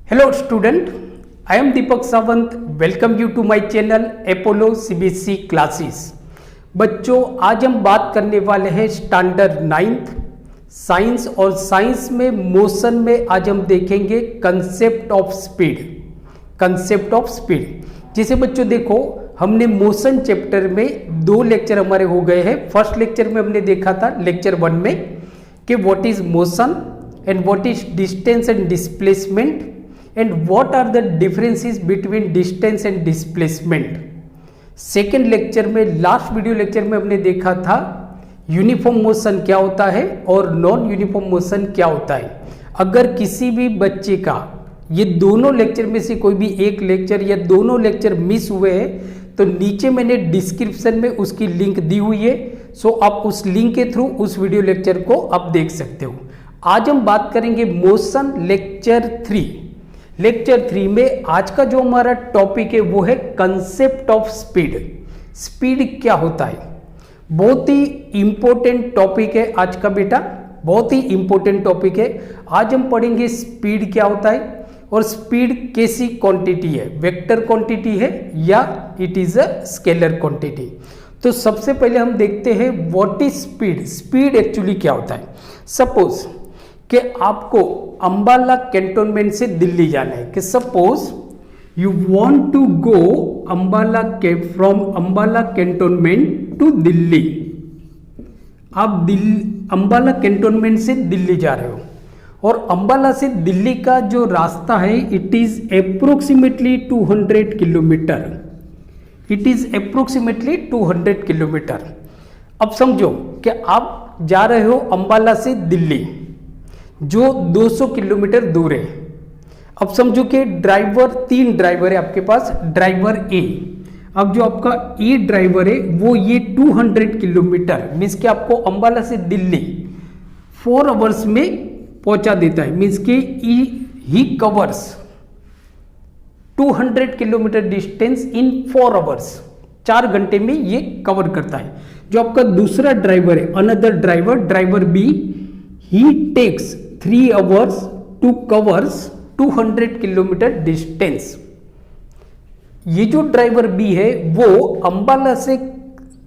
Hello student, I am Deepak Sawant. Welcome you to my channel Apollo CBSE Classes. बच्चों आज हम बात करने वाले हैं स्टैंडर्ड 9th साइंस और साइंस में मोशन में आज हम देखेंगे concept of speed. Concept of speed जैसे बच्चों देखो हमने मोशन चैप्टर में दो लेक्चर हमारे हो गए हैं। फर्स्ट लेक्चर में हमने देखा था लेक्चर 1 में कि what is motion and what is distance and displacement and what are the differences between distance and displacement। Second lecture में लास्ट वीडियो लेक्चर में हमने देखा था यूनिफॉर्म मोशन क्या होता है और नॉन यूनिफॉर्म मोशन क्या होता है। अगर किसी भी बच्चे का ये दोनों लेक्चर में से कोई भी एक लेक्चर या दोनों लेक्चर मिस हुए हैं तो नीचे मैंने डिस्क्रिप्शन में उसकी लिंक दी हुई है, सो आप उस लिंक के थ्रू उस वीडियो लेक्चर को आप देख सकते हो। आज हम बात करेंगे मोशन लेक्चर 3। लेक्चर 3 में आज का जो हमारा टॉपिक है वो है कंसेप्ट ऑफ स्पीड। स्पीड क्या होता है, बहुत ही इंपॉर्टेंट टॉपिक है आज का बेटा, बहुत ही इंपॉर्टेंट टॉपिक है। आज हम पढ़ेंगे स्पीड क्या होता है और स्पीड कैसी क्वांटिटी है, वेक्टर क्वांटिटी है या it is a scalar quantity. तो सबसे पहले हम देखते हैं what is speed. Speed actually क्या होता है। सपोज कि आपको अंबाला कैंटोनमेंट से दिल्ली जाना है, कि suppose you want to go Ambala from Ambala cantonment to Delhi. आप अंबाला कैंटोनमेंट से दिल्ली जा रहे हो और अंबाला से दिल्ली का जो रास्ता है it is approximately 200 kilometre. It is approximately 200 kilometre. अब समझो कि आप जा रहे हो अंबाला से दिल्ली जो 200 किलोमीटर दूर है। अब समझो कि ड्राइवर 3 ड्राइवर है आपके पास। ड्राइवर ए, अब जो आपका ए ड्राइवर है वो ये 200 किलोमीटर मीन्स कि आपको अंबाला से दिल्ली 4 आवर्स में पहुंचा देता है। मीन्स कि ही covers 200 kilometre distance in 4 hours. 4 घंटे में ये कवर करता है। जो आपका दूसरा ड्राइवर है another driver, driver B, he takes 3 hours to covers 200 kilometre distance. ये जो ड्राइवर बी है वो अंबाला से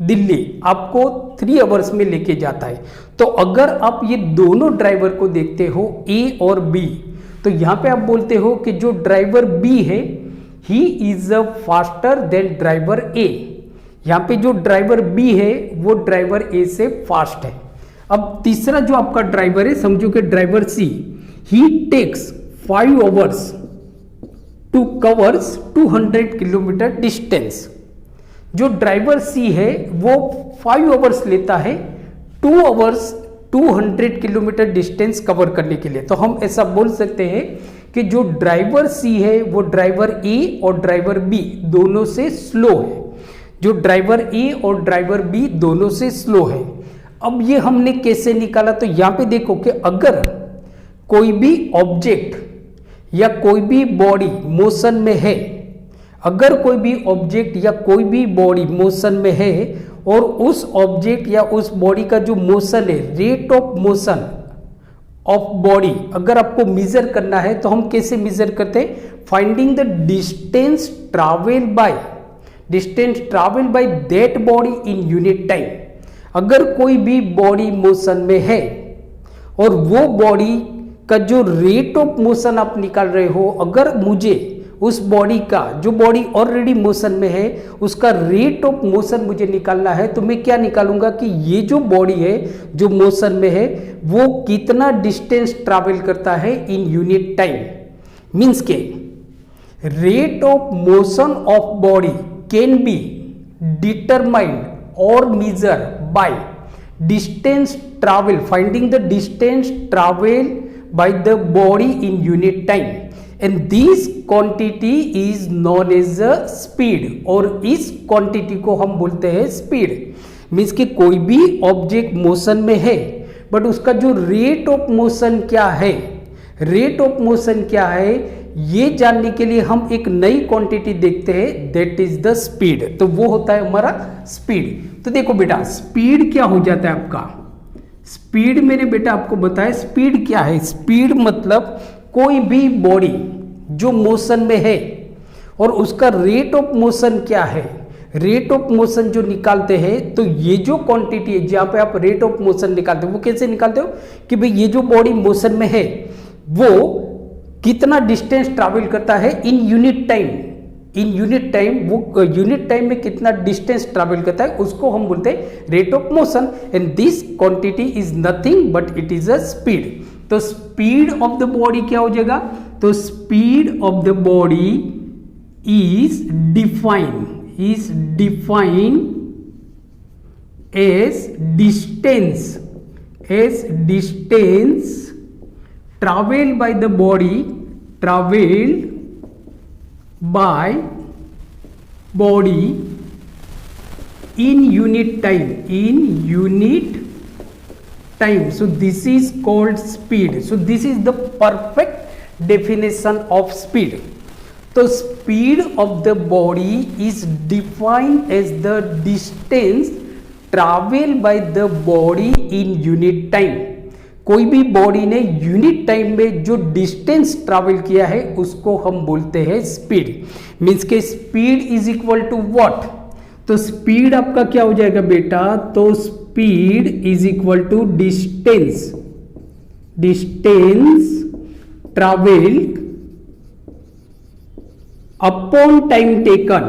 दिल्ली आपको 3 आवर्स में लेके जाता है। तो अगर आप ये दोनों ड्राइवर को देखते हो ए और बी, तो यहां पे आप बोलते हो कि जो ड्राइवर बी है ही is a faster than driver A. यहां पे जो ड्राइवर बी है वो ड्राइवर ए से फास्ट है। अब तीसरा जो आपका ड्राइवर है समझो कि driver C, he takes 5 hours to covers 200 kilometre distance. जो ड्राइवर सी है वो 5 आवर्स लेता है 2 आवर्स 200 किलोमीटर डिस्टेंस कवर करने के लिए। तो हम ऐसा बोल सकते हैं कि जो ड्राइवर सी है वो ड्राइवर ए और ड्राइवर बी दोनों से स्लो है। जो ड्राइवर ए और ड्राइवर बी दोनों से स्लो है। अब ये हमने कैसे निकाला, तो यहां पे देखो कि अगर कोई भी ऑब्जेक्ट या कोई भी बॉडी मोशन में है, अगर कोई भी ऑब्जेक्ट या कोई भी बॉडी मोशन में है और उस ऑब्जेक्ट या उस बॉडी का जो मोशन है, rate of motion of body अगर आपको मेजर करना है तो हम कैसे मेजर करते हैं, finding the distance travel by that body in unit time. अगर कोई भी बॉडी मोशन में है और वो बॉडी का जो रेट ऑफ मोशन आप निकाल रहे हो, अगर मुझे उस बॉडी का जो बॉडी ऑलरेडी मोशन में है उसका रेट ऑफ मोशन मुझे निकालना है, तो मैं क्या निकालूंगा कि ये जो बॉडी है जो मोशन में है वो कितना डिस्टेंस ट्रैवल करता है इन यूनिट टाइम। मीन्स के rate of motion of body can be determined or measure by distance travel, finding the distance travel by the body in unit time, and this quantity is known as a speed। और इस quantity को हम बोलते हैं speed। Means कि कोई भी object motion में है बट उसका जो रेट ऑफ मोशन क्या है, रेट ऑफ मोशन क्या है ये जानने के लिए हम एक नई क्वांटिटी देखते हैं, दैट इज द स्पीड। तो वो होता है हमारा स्पीड। तो देखो बेटा स्पीड क्या हो जाता है आपका, स्पीड मैंने बेटा आपको बताया स्पीड क्या है। स्पीड मतलब कोई भी बॉडी जो मोशन में है और उसका रेट ऑफ मोशन क्या है, रेट ऑफ मोशन जो निकालते हैं तो ये जो क्वांटिटी है जहां पे आप रेट ऑफ मोशन निकालते हो वो कैसे निकालते हो कि भाई ये जो बॉडी मोशन में है वो कितना डिस्टेंस ट्रैवल करता है इन यूनिट टाइम, इन यूनिट टाइम, वो यूनिट टाइम में कितना डिस्टेंस ट्रैवल करता है उसको हम बोलते हैं rate of motion. And this quantity is nothing but it is a speed. तो स्पीड ऑफ द बॉडी क्या हो जाएगा, तो speed of the body is defined as distance traveled by the body in unit time. So this is called speed. So this is the perfect definition of speed. तो speed of the body is defined as the distance travel by the body in unit time. कोई भी body ने unit time में जो distance travel किया है उसको हम बोलते हैं स्पीड। मींस के speed is equal to what, तो स्पीड आपका क्या हो जाएगा बेटा, तो speed is equal to distance travel upon time taken.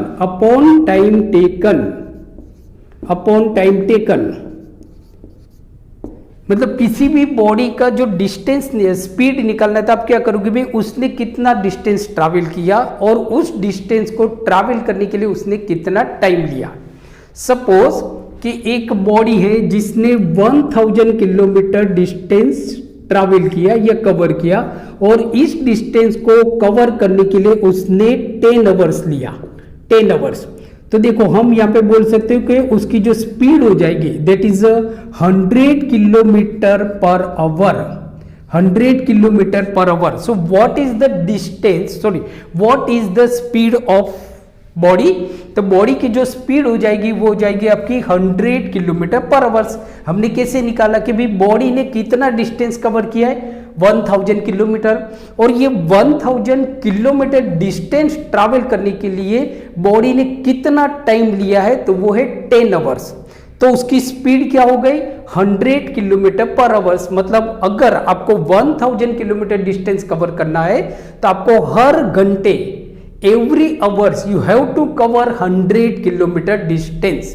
मतलब किसी भी बॉडी का जो डिस्टेंस स्पीड निकालना था, आप क्या करोगे भाई उसने कितना डिस्टेंस ट्रैवल किया और उस डिस्टेंस को ट्रैवल करने के लिए उसने कितना टाइम लिया। सपोज कि एक बॉडी है जिसने 1000 किलोमीटर डिस्टेंस ट्रैवल किया या कवर किया और इस डिस्टेंस को कवर करने के लिए उसने 10 आवर्स लिया, 10 आवर्स। तो देखो हम यहां पे बोल सकते हो कि उसकी जो स्पीड हो जाएगी that is 100 kilometre per our, 100 kilometre per hour. So what is the distance, sorry what is the speed of body, तो बॉडी की जो स्पीड हो जाएगी वो हो जाएगी आपकी 100 किलोमीटर पर आवर्स। हमने कैसे निकाला कि भाई बॉडी ने कितना डिस्टेंस कवर किया है 1000 किलोमीटर, और ये 1000 किलोमीटर डिस्टेंस ट्रैवल करने के लिए बॉडी ने कितना टाइम लिया है, तो वो है 10 आवर्स। तो उसकी स्पीड क्या हो गई 100 किलोमीटर पर आवर्स। मतलब अगर आपको 1000 किलोमीटर डिस्टेंस कवर करना है तो आपको हर घंटे every hours you have to cover 100 kilometer distance,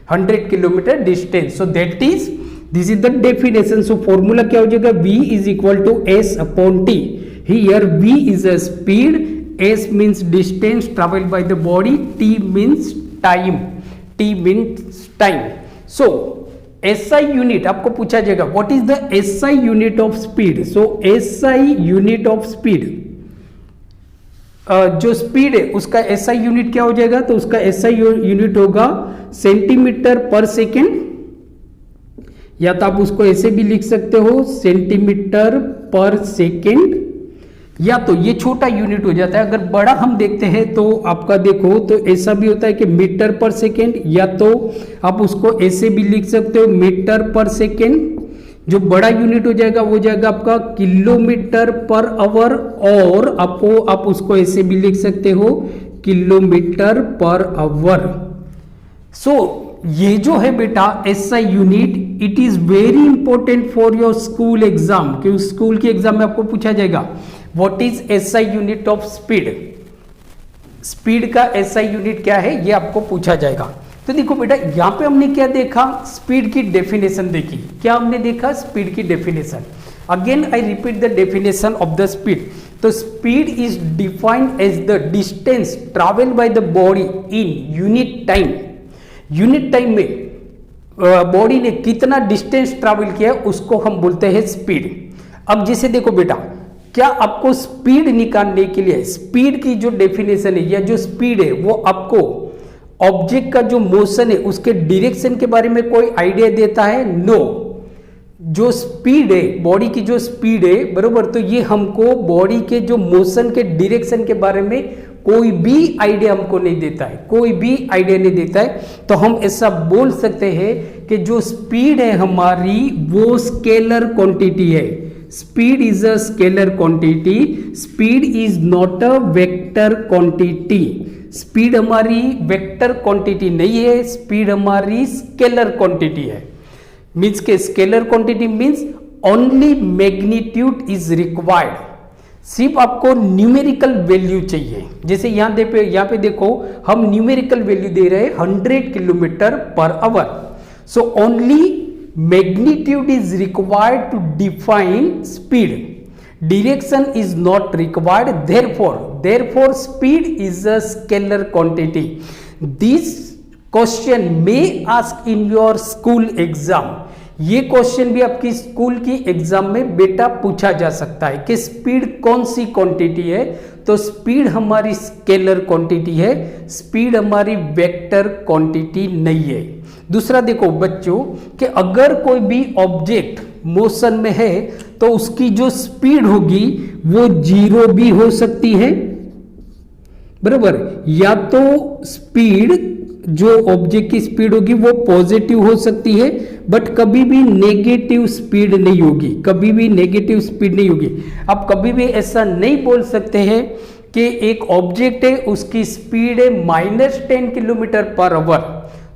100 kilometer distance. So that is, this is the definition. So formula क्या हो जाएगा, V is equal to S upon T. Here V is a speed, S means distance traveled by the body, T means time, T means time. So SI unit आपको पूछा जाएगा what is the SI unit of speed. So SI unit of speed, जो speed है उसका SI unit क्या हो जाएगा, तो उसका एसआई यूनिट होगा सेंटीमीटर पर सेकेंड, या तो आप उसको ऐसे भी लिख सकते हो सेंटीमीटर पर सेकेंड, या तो ये छोटा यूनिट हो जाता है। अगर बड़ा हम देखते हैं तो आपका देखो तो ऐसा भी होता है कि मीटर पर सेकेंड, या तो आप उसको ऐसे भी लिख सकते हो मीटर पर सेकेंड। जो बड़ा यूनिट हो जाएगा वो जाएगा आपका किलोमीटर पर आवर, और आप उसको ऐसे भी लिख सकते हो किलोमीटर पर आवर। सो ये जो है बेटा SI unit, it is very important for your school exam, क्योंकि स्कूल के एग्जाम में आपको पूछा जाएगा what is SI unit of speed, speed का एसआई यूनिट क्या है ये आपको पूछा जाएगा। तो देखो बेटा यहां पे हमने क्या देखा, स्पीड की डेफिनेशन देखी। क्या हमने देखा, स्पीड की definition. Again I repeat the definition of the speed. तो speed is defined as the distance travel by the body in unit time. Unit time में बॉडी ने कितना डिस्टेंस ट्रैवल किया उसको हम बोलते हैं स्पीड। अब जैसे देखो बेटा, क्या आपको स्पीड निकालने के लिए स्पीड की जो डेफिनेशन है या जो स्पीड है वो आपको ऑब्जेक्ट का जो मोशन है उसके डायरेक्शन के बारे में कोई आइडिया देता है? नो। जो स्पीड है, बॉडी की जो स्पीड है, बरोबर, तो ये हमको बॉडी के जो मोशन के डायरेक्शन के बारे में कोई भी आइडिया हमको नहीं देता है, कोई भी आइडिया नहीं देता है। तो हम ऐसा बोल सकते हैं कि जो स्पीड है हमारी वो स्केलर क्वांटिटी है, speed is a scalar quantity, speed is not a vector quantity. Speed हमारी वेक्टर क्वांटिटी नहीं है, स्पीड हमारी स्केलर क्वांटिटी है। मीन्स के scalar quantity means only magnitude is required, सिर्फ आपको न्यूमेरिकल वैल्यू चाहिए। जैसे यहाँ पे देखो हम न्यूमेरिकल वैल्यू दे रहे हैं 100 kilometre per hour. So only magnitude is required to define speed, direction is not required, therefore speed is a scalar quantity. This question may ask in your school exam, ये question भी आपकी school की exam में बेटा पूछा जा सकता है कि स्पीड कौन सी क्वांटिटी है। तो स्पीड हमारी स्केलर क्वांटिटी है, स्पीड हमारी वेक्टर क्वांटिटी नहीं है। दूसरा देखो बच्चों कि अगर कोई भी ऑब्जेक्ट मोशन में है तो उसकी जो स्पीड होगी वो 0 भी हो सकती है, बराबर, या तो स्पीड जो ऑब्जेक्ट की स्पीड होगी वो पॉजिटिव हो सकती है, बट कभी भी नेगेटिव स्पीड नहीं होगी, कभी भी नेगेटिव स्पीड नहीं होगी। आप कभी भी ऐसा नहीं बोल सकते हैं कि एक ऑब्जेक्ट है उसकी स्पीड है -10 किलोमीटर पर आवर,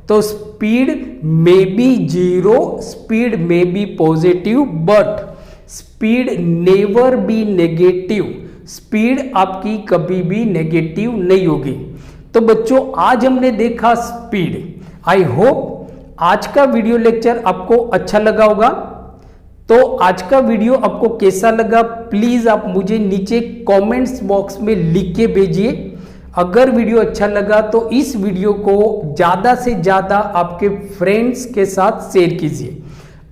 तो स्पीड में बी 0, स्पीड में be positive, but speed never be negative, speed आपकी कभी भी नेगेटिव नहीं होगी। तो बच्चों आज हमने देखा स्पीड। आई होप आज का वीडियो लेक्चर आपको अच्छा लगा होगा। तो आज का वीडियो आपको कैसा लगा प्लीज आप मुझे नीचे कमेंट्स बॉक्स में लिख के भेजिए। अगर वीडियो अच्छा लगा तो इस वीडियो को ज्यादा से ज्यादा आपके फ्रेंड्स के साथ शेयर कीजिए।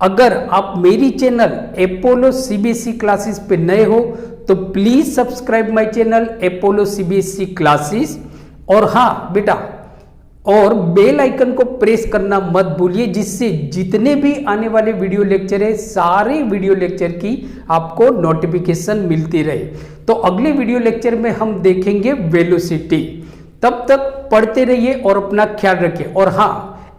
अगर आप मेरी चैनल अपोलो सीबीएसई क्लासेस पे नए हो तो please subscribe my channel Apollo CBSE classes, और हाँ बेटा, और बेल आइकन को प्रेस करना मत भूलिए, जिससे जितने भी आने वाले वीडियो लेक्चर है सारे वीडियो लेक्चर की आपको नोटिफिकेशन मिलती रहे। तो अगले वीडियो लेक्चर में हम देखेंगे वेलोसिटी। तब तक पढ़ते रहिए और अपना ख्याल रखिए, और हाँ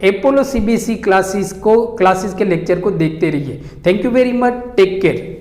अपोलो सीबीएसई क्लासेस के लेक्चर को देखते रहिए। Thank you very much, take care.